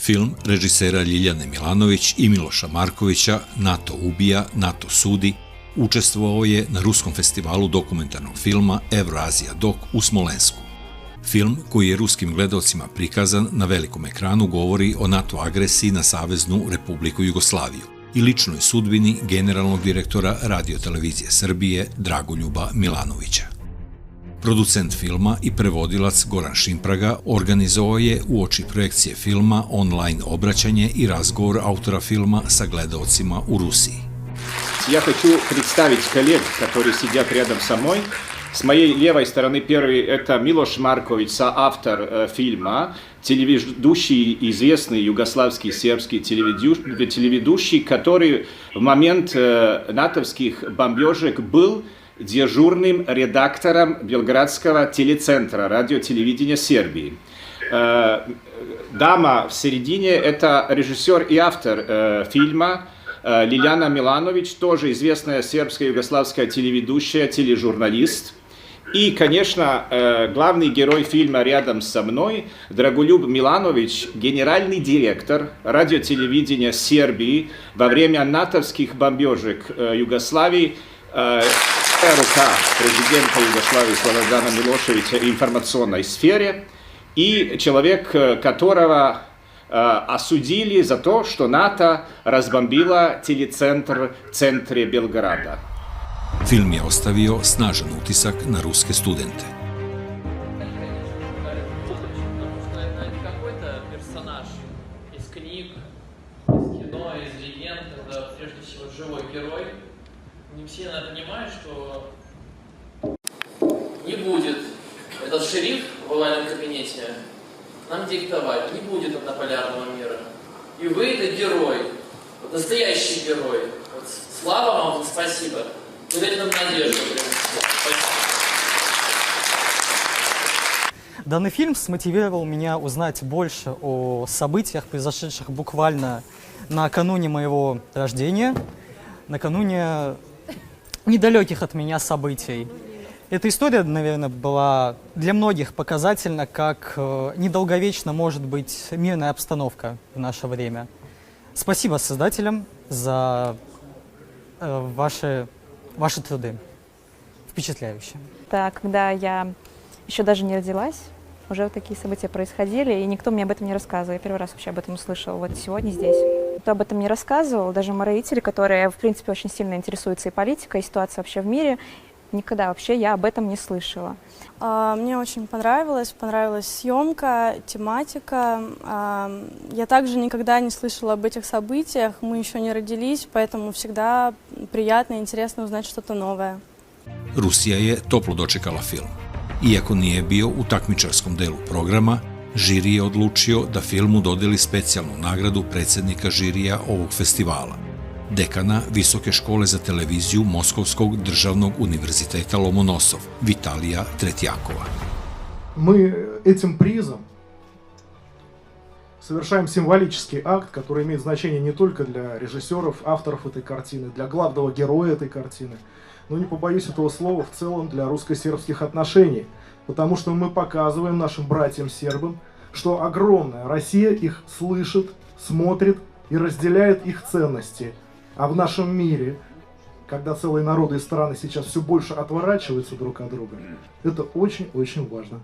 Film režisera Ljiljane Milanović i Miloša Markovića "NATO ubija, NATO sudi" učestvovao je na ruskom festivalu dokumentarnog filma Evroazija Dok u Smolensku. Film, koji je ruskim gledaocima prikazan na velikom ekranu, govori o NATO agresiji na Saveznu Republiku Jugoslaviju i ličnoj sudbini generalnog direktora Radio-televizije Srbije Dragoljuba Milanovića. Producent filma i prevodilac Goran Šimpraga organizovao je uoči projekcije filma online obraćanje i razgovor autora filma sa gledaocima u Rusiji. Я хочу представить коллег, которые сидят рядом со мной. С моей левой стороны первый это Милош Маркович, соавтор фильма, телеведущий, известный югославский сербский телеведущий, который в момент натовских бомбежек был дежурным редактором Белградского телецентра радиотелевидения Сербии. Дама в середине – это режиссер и автор фильма Лиljana Milanović, тоже известная сербская югославская телеведущая, тележурналист. И, конечно, главный герой фильма рядом со мной, Dragoljub Milanović, генеральный директор радиотелевидения Сербии во время натовских бомбежек Югославии, рука президента Югославии Слободана Милошевича в информационной сфере и человек, которого осудили за то, что НАТО разбомбило телецентр в центре Белграда. Film je ostavio snažan utisak na ruske studente. Не будет этот шериф в овальном кабинете нам диктовать, не будет однополярного мира. И вы это герой, вот настоящий герой. Вот слава вам, спасибо. Вы дайте нам надежду. Данный фильм смотивировал меня узнать больше о событиях, произошедших буквально накануне моего рождения, накануне недалеких от меня событий. Эта история, наверное, была для многих показательна, как недолговечна может быть мирная обстановка в наше время. Спасибо создателям за ваши труды. Впечатляюще. Да, когда я еще даже не родилась, уже вот такие события происходили, и никто мне об этом не рассказывал. Я первый раз вообще об этом услышала вот сегодня здесь. Никто об этом не рассказывал, даже мои родители, которые, в принципе, очень сильно интересуются и политикой, и ситуацией вообще в мире. Никогда вообще я об этом не слышала. Мне очень понравилась съемка, тематика. Я также никогда не слышала об этих событиях, мы еще не родились, поэтому всегда приятно и интересно узнать что-то новое. Rusija je toplo dočekala film. Iako nije bio u takmičarskom delu programa, žiri je odlučio da filmu dodeli specijalnu nagradu predsjednika žirija ovog festivala, dekana Visoke škole za televiziju Moskovskog državnog univerziteta Lomonosov, Vitalija Tretjakova. Мы этим призом совершаем символический акт, который имеет значение не только для режиссеров, авторов этой картины, для главного героя этой картины, но, не побоюсь этого слова, в целом для русско-сербских отношений. Потому что мы показываем нашим братьям-сербам, что огромная Россия их слышит, смотрит и разделяет их ценности. А в нашем мире, когда целые народы и страны сейчас все больше отворачиваются друг от друга, это очень-очень важно.